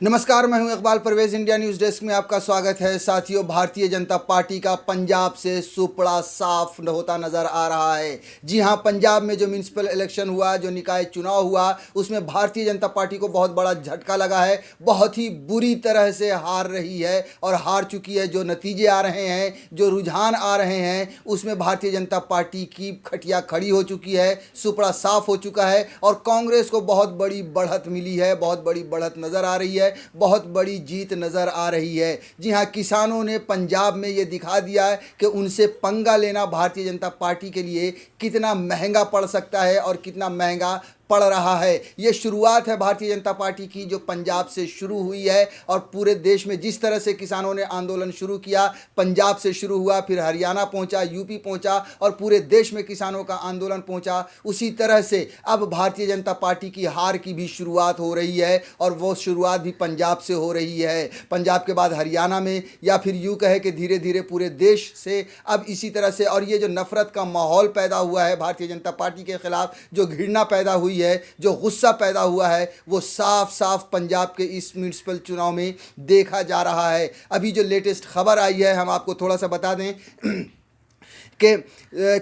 नमस्कार, मैं हूं Iqbal Parvez. India news desk में आपका स्वागत है। साथियों, भारतीय जनता पार्टी का पंजाब से सुपड़ा साफ होता नज़र आ रहा है। जी हां, पंजाब में जो म्यूनसिपल इलेक्शन हुआ, जो निकाय चुनाव हुआ, उसमें भारतीय जनता पार्टी को बहुत बड़ा झटका लगा है। बहुत ही बुरी तरह से हार रही है और हार चुकी है। जो नतीजे आ रहे हैं, जो रुझान आ रहे हैं, उसमें भारतीय जनता पार्टी की खटिया खड़ी हो चुकी है, सुपड़ा साफ हो चुका है और कांग्रेस को बहुत बड़ी बढ़त मिली है, बहुत बड़ी बढ़त नज़र आ रही है, बहुत बड़ी जीत नज़र आ रही है। जी हां, किसानों ने पंजाब में ये दिखा दिया है कि उनसे पंगा लेना भारतीय जनता पार्टी के लिए कितना महंगा पड़ सकता है और कितना महंगा पड़ रहा है। ये शुरुआत है भारतीय जनता पार्टी की, जो पंजाब से शुरू हुई है और पूरे देश में जिस तरह से किसानों ने आंदोलन शुरू किया, पंजाब से शुरू हुआ, फिर हरियाणा पहुंचा, यूपी पहुंचा और पूरे देश में किसानों का आंदोलन पहुंचा, उसी तरह से अब भारतीय जनता पार्टी की हार की भी शुरुआत हो रही है और वो शुरुआत भी पंजाब से हो रही है। पंजाब के बाद हरियाणा में, या फिर यूँ कहे कि धीरे धीरे पूरे देश से अब इसी तरह से। और ये जो नफरत का माहौल पैदा हुआ है भारतीय जनता पार्टी के खिलाफ, जो घृणा पैदा हुई है, जो गुस्सा पैदा हुआ है, वो साफ साफ पंजाब के इस म्यूनिसिपल चुनाव में देखा जा रहा है। अभी जो लेटेस्ट खबर आई है, हम आपको थोड़ा सा बता दें कि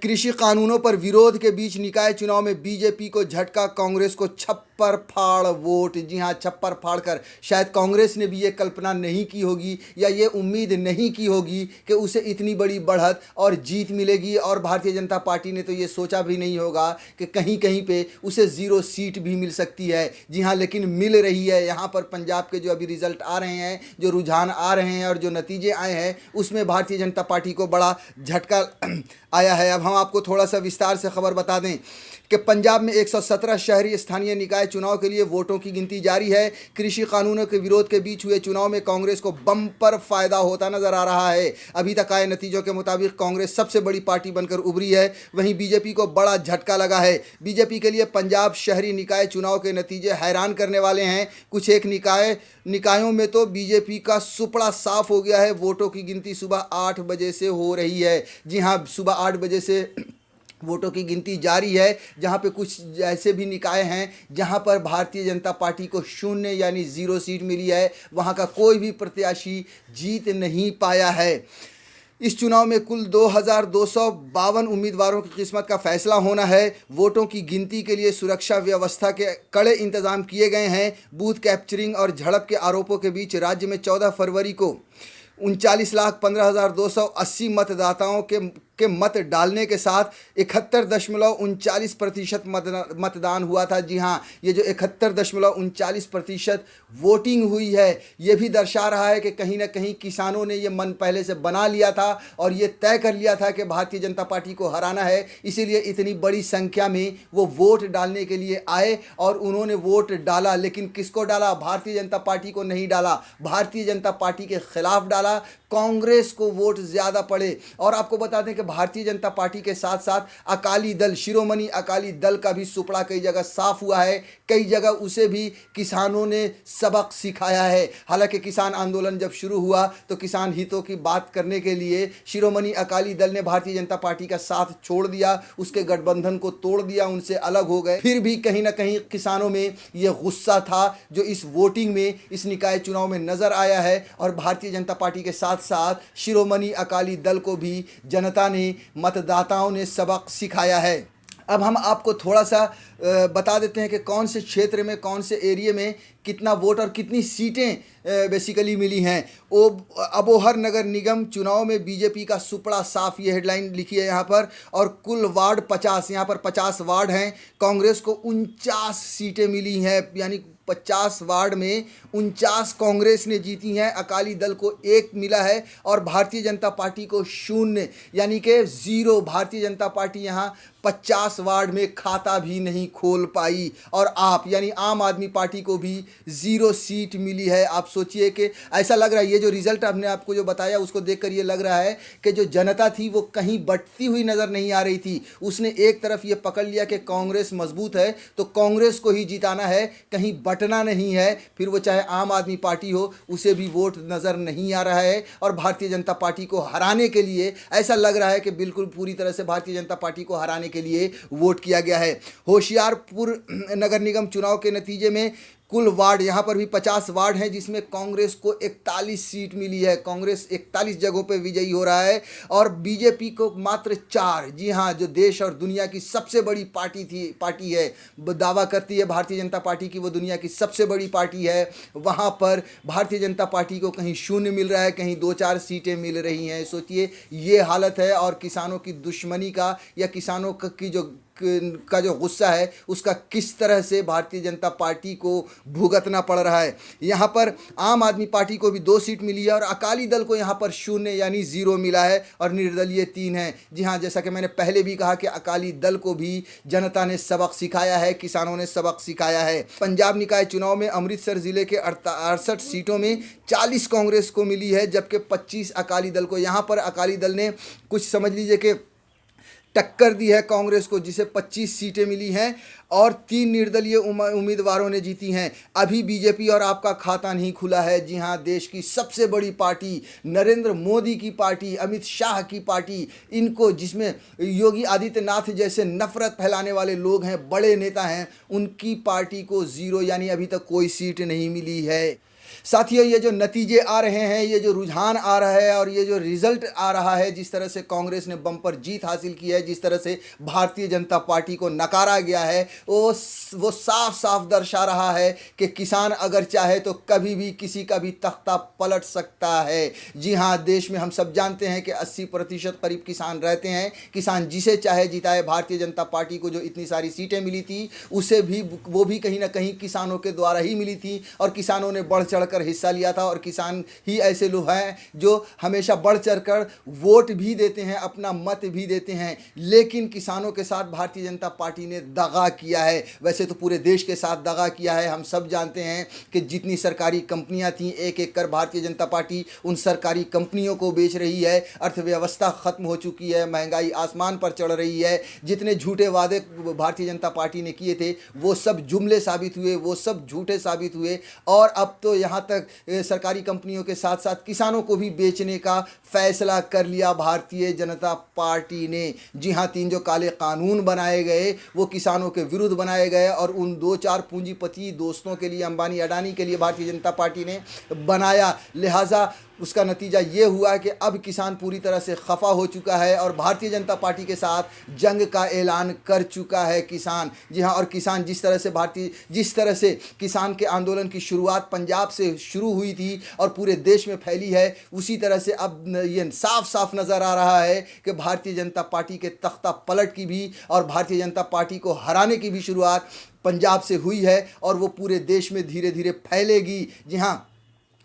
कृषि कानूनों पर विरोध के बीच निकाय चुनाव में बीजेपी को झटका, कांग्रेस को छप्पर फाड़ वोट। जी हां, छप्पर फाड़ कर। शायद कांग्रेस ने भी ये कल्पना नहीं की होगी या ये उम्मीद नहीं की होगी कि उसे इतनी बड़ी बढ़त और जीत मिलेगी, और भारतीय जनता पार्टी ने तो ये सोचा भी नहीं होगा कि कहीं कहीं पे उसे 0 सीट भी मिल सकती है। जी हां, लेकिन मिल रही है। यहाँ पर पंजाब के जो अभी रिजल्ट आ रहे हैं, जो रुझान आ रहे हैं और जो नतीजे आए हैं, उसमें भारतीय जनता पार्टी को बड़ा झटका आया है। अब हम आपको थोड़ा सा विस्तार से खबर बता दें कि पंजाब में 117 शहरी स्थानीय निकाय चुनाव के लिए वोटों की गिनती जारी है। कृषि कानूनों के विरोध के बीच हुए चुनाव में कांग्रेस को बम्पर फायदा होता नजर आ रहा है। अभी तक आए नतीजों के मुताबिक कांग्रेस सबसे बड़ी पार्टी बनकर उभरी है। वहीं बीजेपी को बड़ा झटका लगा है। बीजेपी के लिए पंजाब शहरी निकाय चुनाव के नतीजे हैरान करने वाले हैं। कुछ एक निकायों में तो बीजेपी का सुपड़ा साफ हो गया है। वोटों की गिनती सुबह 8 बजे से हो रही है। जी हाँ, सुबह 8 बजे से वोटों की गिनती जारी है। जहां पे कुछ ऐसे भी निकाय हैं जहां पर भारतीय जनता पार्टी को 0 यानी 0 सीट मिली है। वहां का कोई भी प्रत्याशी जीत नहीं पाया है। इस चुनाव में कुल 2252 उम्मीदवारों की किस्मत का फैसला होना है। वोटों की गिनती के लिए सुरक्षा व्यवस्था के कड़े इंतजाम किए गए हैं। बूथ कैप्चरिंग और झड़प के आरोपों के बीच राज्य में 14 फरवरी को 39,15,280 मतदाताओं के मत डालने के साथ 71.39% मतदान हुआ था। जी हाँ, ये जो 71.39% वोटिंग हुई है, ये भी दर्शा रहा है कि कहीं ना कहीं किसानों ने ये मन पहले से बना लिया था और ये तय कर लिया था कि भारतीय जनता पार्टी को हराना है। इसीलिए इतनी बड़ी संख्या में वो वोट डालने के लिए आए और उन्होंने वोट डाला। लेकिन किसको डाला? भारतीय जनता पार्टी को नहीं डाला, भारतीय जनता पार्टी के खिलाफ डाला। कांग्रेस को वोट ज़्यादा पड़े। और आपको बता दें कि भारतीय जनता पार्टी के साथ साथ अकाली दल, शिरोमणि अकाली दल का भी सुपड़ा कई जगह साफ हुआ है। कई जगह उसे भी किसानों ने सबक सिखाया है। हालांकि किसान आंदोलन जब शुरू हुआ तो किसान हितों की बात करने के लिए शिरोमणि अकाली दल ने भारतीय जनता पार्टी का साथ छोड़ दिया, उसके गठबंधन को तोड़ दिया, उनसे अलग हो गए। फिर भी कहीं ना कहीं किसानों में यह गुस्सा था जो इस वोटिंग में, इस निकाय चुनाव में नजर आया है। और भारतीय जनता पार्टी के साथ साथ शिरोमणि अकाली दल को भी जनता ने, मतदाताओं ने सबक सिखाया है। अब हम आपको थोड़ा सा बता देते हैं कि कौन से क्षेत्र में, कौन से एरिया में कितना वोट और कितनी सीटें बेसिकली मिली हैं। अबोहर नगर निगम चुनाव में बीजेपी का सुपड़ा साफ, ये हेडलाइन लिखी है यहाँ पर। और कुल वार्ड 50, यहाँ पर 50 वार्ड हैं। कांग्रेस को 49 सीटें मिली हैं, यानी 50 वार्ड में 49 कांग्रेस ने जीती हैं। अकाली दल को 1 मिला है और भारतीय जनता पार्टी को 0 यानी कि 0। भारतीय जनता पार्टी यहाँ 50 वार्ड में खाता भी नहीं खोल पाई। और आप यानी आम आदमी पार्टी को भी 0 सीट मिली है। आप सोचिए कि ऐसा लग रहा है, ये जो रिजल्ट हमने आपको जो बताया उसको देखकर ये लग रहा है कि जो जनता थी वो कहीं बंटती हुई नज़र नहीं आ रही थी। उसने एक तरफ ये पकड़ लिया कि कांग्रेस मजबूत है तो कांग्रेस को ही जिताना है, कहीं बटना नहीं है। फिर वो चाहे आम आदमी पार्टी हो, उसे भी वोट नज़र नहीं आ रहा है। और भारतीय जनता पार्टी को हराने के लिए ऐसा लग रहा है कि बिल्कुल पूरी तरह से भारतीय जनता पार्टी को हराने के लिए वोट किया गया है। होशियारपुर नगर निगम चुनाव के नतीजे में कुल वार्ड यहाँ पर भी 50 वार्ड हैं, जिसमें कांग्रेस को 41 सीट मिली है। कांग्रेस 41 जगहों पर विजयी हो रहा है और बीजेपी को मात्र 4। जी हाँ, जो देश और दुनिया की सबसे बड़ी पार्टी है, दावा करती है भारतीय जनता पार्टी की वो दुनिया की सबसे बड़ी पार्टी है, वहाँ पर भारतीय जनता पार्टी को कहीं 0 मिल रहा है, कहीं 2-4 सीटें मिल रही हैं। सोचिए ये हालत है, और किसानों की दुश्मनी का या किसानों की जो गुस्सा है उसका किस तरह से भारतीय जनता पार्टी को भुगतना पड़ रहा है। यहाँ पर आम आदमी पार्टी को भी 2 सीट मिली है और अकाली दल को यहाँ पर 0 यानी 0 मिला है और निर्दलीय 3 है। जी हाँ, जैसा कि मैंने पहले भी कहा कि अकाली दल को भी जनता ने सबक सिखाया है, किसानों ने सबक सिखाया है। पंजाब निकाय चुनाव में अमृतसर जिले के 68 सीटों में 40 कांग्रेस को मिली है, जबकि 25 अकाली दल को। यहाँ पर अकाली दल ने कुछ समझ लीजिए कि टक्कर दी है कांग्रेस को, जिसे 25 सीटें मिली हैं और 3 निर्दलीय उम्मीदवारों ने जीती हैं। अभी बीजेपी और आपका खाता नहीं खुला है। जी हाँ, देश की सबसे बड़ी पार्टी, नरेंद्र मोदी की पार्टी, अमित शाह की पार्टी, इनको जिसमें योगी आदित्यनाथ जैसे नफरत फैलाने वाले लोग हैं, बड़े नेता हैं, उनकी पार्टी को 0 यानी अभी तक कोई सीट नहीं मिली है। साथियों, ये जो नतीजे आ रहे हैं, ये जो रुझान आ रहा है और ये जो रिजल्ट आ रहा है, जिस तरह से कांग्रेस ने बम्पर जीत हासिल की है, जिस तरह से भारतीय जनता पार्टी को नकारा गया है, वो साफ साफ दर्शा रहा है कि किसान अगर चाहे तो कभी भी किसी का भी तख्ता पलट सकता है। जी हाँ, देश में हम सब जानते हैं कि 80% करीब किसान रहते हैं। किसान जिसे चाहे जिताए। भारतीय जनता पार्टी को जो इतनी सारी सीटें मिली थी उसे भी वो भी कहीं ना कहीं किसानों के द्वारा ही मिली थी और किसानों ने बढ़ चढ़ कर हिस्सा लिया था। और किसान ही ऐसे लोग हैं जो हमेशा बढ़ चढ़कर वोट भी देते हैं, अपना मत भी देते हैं, लेकिन किसानों के साथ भारतीय जनता पार्टी ने दगा किया है। वैसे तो पूरे देश के साथ दगा किया है। हम सब जानते हैं कि जितनी सरकारी कंपनियां थीं, एक एक कर भारतीय जनता पार्टी उन सरकारी कंपनियों को बेच रही है। अर्थव्यवस्था खत्म हो चुकी है, महंगाई आसमान पर चढ़ रही है। जितने झूठे वादे भारतीय जनता पार्टी ने किए थे वो सब जुमले साबित हुए, वो सब झूठे साबित हुए। और अब तो यहाँ तक सरकारी कंपनियों के साथ साथ किसानों को भी बेचने का फैसला कर लिया भारतीय जनता पार्टी ने। जी हाँ, 3 जो काले कानून बनाए गए वो किसानों के विरुद्ध बनाए गए और उन 2-4 पूंजीपति दोस्तों के लिए, अंबानी अडानी के लिए भारतीय जनता पार्टी ने बनाया। लिहाजा उसका नतीजा ये हुआ कि अब किसान पूरी तरह से खफा हो चुका है और भारतीय जनता पार्टी के साथ जंग का ऐलान कर चुका है किसान। जी हाँ, और किसान जिस तरह से किसान के आंदोलन की शुरुआत पंजाब से शुरू हुई थी और पूरे देश में फैली है, उसी तरह से अब ये साफ साफ नज़र आ रहा है कि भारतीय जनता पार्टी के तख्ता पलट की भी और भारतीय जनता पार्टी को हराने की भी शुरुआत पंजाब से हुई है और वो पूरे देश में धीरे धीरे फैलेगी। जी हाँ,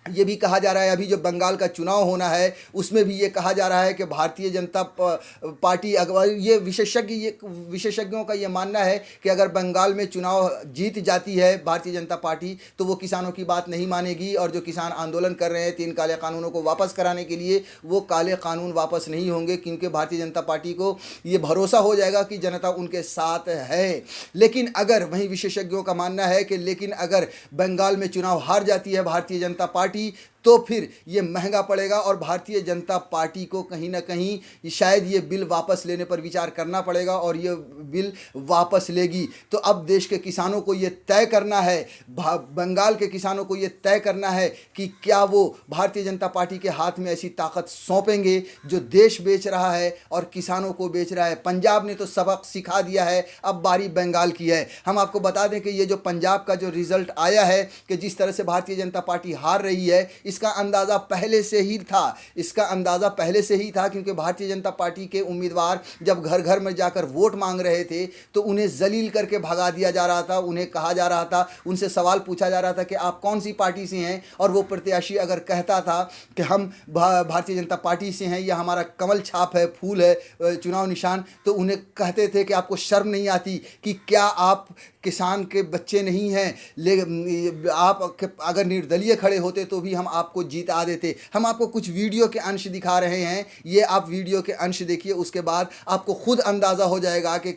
ये भी कहा जा रहा है, अभी जो बंगाल का चुनाव होना है उसमें भी ये कहा जा रहा है कि भारतीय जनता पार्टी, अगर ये विशेषज्ञों का ये मानना है कि अगर बंगाल में चुनाव जीत जाती है भारतीय जनता पार्टी तो वो किसानों की बात नहीं मानेगी और जो किसान आंदोलन कर रहे हैं 3 काले कानूनों को वापस कराने के लिए, वो काले कानून वापस नहीं होंगे, क्योंकि भारतीय जनता पार्टी को ये भरोसा हो जाएगा कि जनता उनके साथ है। लेकिन अगर वहीं विशेषज्ञों का मानना है कि लेकिन अगर बंगाल में चुनाव हार जाती है भारतीय जनता पार्टी तो फिर ये महंगा पड़ेगा और भारतीय जनता पार्टी को कहीं ना कहीं शायद ये बिल वापस लेने पर विचार करना पड़ेगा और ये बिल वापस लेगी। तो अब देश के किसानों को ये तय करना है, बंगाल के किसानों को ये तय करना है कि क्या वो भारतीय जनता पार्टी के हाथ में ऐसी ताकत सौंपेंगे जो देश बेच रहा है और किसानों को बेच रहा है। पंजाब ने तो सबक सिखा दिया है, अब बारी बंगाल की है। हम आपको बता दें कि ये जो पंजाब का जो रिजल्ट आया है कि जिस तरह से भारतीय जनता पार्टी हार रही है, इसका अंदाज़ा पहले से ही था क्योंकि भारतीय जनता पार्टी के उम्मीदवार जब घर घर में जाकर वोट मांग रहे थे तो उन्हें जलील करके भगा दिया जा रहा था। उन्हें कहा जा रहा था, उनसे सवाल पूछा जा रहा था कि आप कौन सी पार्टी से हैं, और वो प्रत्याशी अगर कहता था कि हम भारतीय जनता पार्टी से हैं या हमारा कमल छाप है, फूल है चुनाव निशान, तो उन्हें कहते थे कि आपको शर्म नहीं आती कि क्या आप किसान के बच्चे नहीं हैं, लेकिन आप अगर निर्दलीय खड़े होते तो भी हम आपको जीता देते। हम आपको कुछ वीडियो के अंश दिखा रहे हैं, ये आप वीडियो के अंश देखिए, उसके बाद आपको खुद अंदाज़ा हो जाएगा कि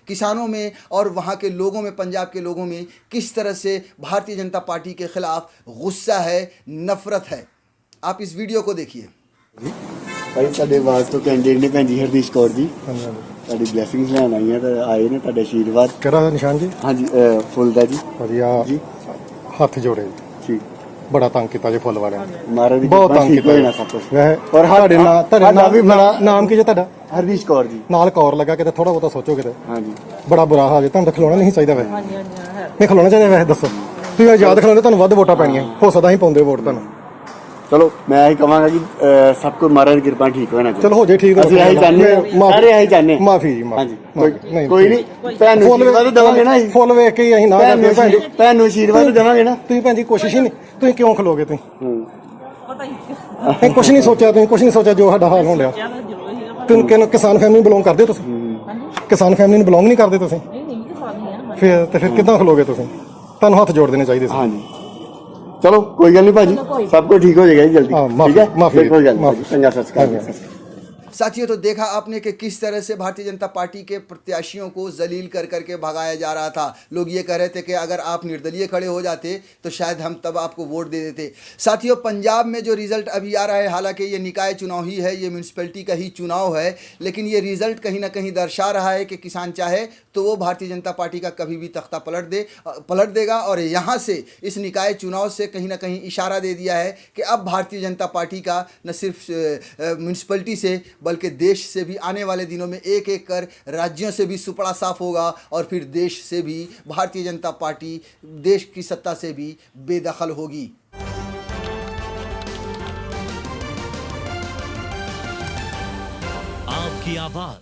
किसानों में और वहाँ के लोगों में, पंजाब के लोगों में किस तरह से भारतीय जनता पार्टी के खिलाफ गुस्सा है, नफरत है। आप इस वीडियो को देखिए। भाई साढ़े वार्ड तो कैंडिडेट ने भैन जी हरदीश कौर जी ਤੁਹਾਡੀ ਬਲੇਸਿੰਗਸ ਲੈਣ ਆਈਆਂ ਤੇ ਆਏ ਨੇ ਤੁਹਾਡੇ ਆਸ਼ੀਰਵਾਦ। ਕਿਹੜਾ ਨਿਸ਼ਾਨ ਜੀ? ਹਾਂਜੀ ਫੁੱਲ ਦਾ ਜੀ। ਵਧੀਆ ਜੀ ਹੱਥ ਜੋੜੇ। ਠੀਕ। ਬੜਾ ਤੰਗ ਕੀਤਾ ਜੇ ਫੁੱਲ ਵਾਲਿਆਂ ਨੇ, ਮਹਾਰਾਜ ਦੀ ਬਹੁਤ ਕਿਰਪਾ ਤੰਗ ਠੀਕ ਕੀਤਾ ਹੋ ਜਾਣਾ ਸਭ ਕੁਝ। ਵੈਸੇ ਔਰ ਤੁਹਾਡੇ ਨਾਲ ਸਾਡਾ ਵੀ ਨਾਮ ਕੀ ਜੇ ਤੁਹਾਡਾ? ਹਰਦੀਸ਼ ਕੌਰ ਜੀ। ਨਾਲ ਕੌਰ ਲੱਗਾ, ਕਿਤੇ ਥੋੜਾ ਬਹੁਤਾ ਸੋਚੋ ਕਿਤੇ। ਹਾਂਜੀ ਬੜਾ ਬੁਰਾ ਹਾਲ ਜੇ, ਤੁਹਾਨੂੰ ਤਾਂ ਖਲੋਣਾ ਨਹੀਂ ਚਾਹੀਦਾ ਵੈਸੇ। ਨਹੀਂ ਖਲੋਣਾ ਚਾਹੀਦਾ ਵੈਸੇ, ਦੱਸੋ ਤੁਸੀਂ ਆਜ਼ਾਦ ਖਲੋਂਦੇ ਤੁਹਾਨੂੰ ਵੱਧ ਵੋਟਾਂ ਪੈਣੀਆਂ, ਹੋ ਸਕਦਾ ਅਸੀਂ ਪਾਉਂਦੇ ਵੋਟ ਤੁਹਾਨੂੰ। ਚਲੋ ਮੈਂ ਇਹੀ ਕਹਾਂਗਾ ਕਿ ਸਭ ਕੁਝ ਮਹਾਰਾਜ ਦੀ ਕਿਰਪਾ ਠੀਕ ਹੋਣਾ ਚਾਹੀਦਾ। ਚਲੋ ਹੋ ਜੇ ਠੀਕ, ਅਸੀਂ ਇਹੀ ਚਾਹੁੰਦੇ ਹਾਂ, ਸਾਰੇ ਇਹੀ ਚਾਹੁੰਦੇ ਹਾਂ। ਮਾਫੀ ਜੀ, ਹਾਂਜੀ ਨਹੀਂ ਕੋਈ ਨਹੀਂ, ਭੈਣ ਨੂੰ ਆਸ਼ੀਰਵਾਦ ਦੇਵਾਂਗੇ ਨਾ ਅਸੀਂ। ਫੁੱਲ ਵੇਖ ਕੇ ਹੀ ਅਸੀਂ ਨਾ ਕਰਦੇ ਭੈਣ ਜੀ। ਭੈਣ ਨੂੰ ਆਸ਼ੀਰਵਾਦ ਦੇਵਾਂਗੇ ਨਾ। ਤੁਸੀਂ ਭੈਣ ਜੀ ਕੋਸ਼ਿਸ਼ ਹੀ ਨਹੀਂ, ਤੁਸੀਂ ਕਿਉਂ ਖਲੋਗੇ? ਤੁਸੀਂ ਹੂੰ। ਕੁਛ ਨਹੀਂ ਸੋਚਿਆ, ਤੁਸੀਂ ਕੁਛ ਨਹੀਂ ਸੋਚਿਆ ਜੋ ਸਾਡਾ ਹਾਲ ਹੋਣ ਡਿਆ। ਤੁਸੀਂ ਕਿਸਾਨ ਫੈਮਿਲੀ ਬਿਲੋਂਗ ਕਰਦੇ ਹੋ? ਤੁਸੀਂ ਕਿਸਾਨ ਫੈਮਿਲੀ ਨੂੰ ਬਿਲੋਂਗ ਨਹੀਂ ਕਰਦੇ ਤੁਸੀਂ? ਫਿਰ ਕਿੱਦਾਂ ਖਲੋਗੇ ਤੁਸੀਂ? ਤੁਹਾਨੂੰ ਹੱਥ ਜੋੜ ਦੇਣੇ ਚਾਹੀਦੇ ਸੀ। ਹਾਂਜੀ ਚਲੋ ਕੋਈ ਗੱਲ ਨਹੀਂ ਭਾਜੀ, ਸਭ ਕੁਝ ठीक हो जाएगा जल्दी। ठीक है माफी कोई गल नहीं। चंगा सत श्री अकाल। साथियों, तो देखा आपने कि किस तरह से भारतीय जनता पार्टी के प्रत्याशियों को जलील कर करके भगाया जा रहा था। लोग ये कह रहे थे कि अगर आप निर्दलीय खड़े हो जाते तो शायद हम तब आपको वोट दे देते। साथियों, पंजाब में जो रिजल्ट अभी आ रहा है, हालांकि ये निकाय चुनाव ही है, ये म्यूनसिपैलिटी का ही चुनाव है, लेकिन ये रिजल्ट कहीं ना कहीं दर्शा रहा है कि किसान चाहे तो वो भारतीय जनता पार्टी का कभी भी तख्ता पलट देगा। और यहाँ से इस निकाय चुनाव से कहीं ना कहीं इशारा दे दिया है कि अब भारतीय जनता पार्टी का न सिर्फ म्यूनसिपैलिटी से बल्कि देश से भी आने वाले दिनों में एक एक कर राज्यों से भी सुपड़ा साफ होगा, और फिर देश से भी भारतीय जनता पार्टी देश की सत्ता से भी बेदखल होगी। आपकी आवाज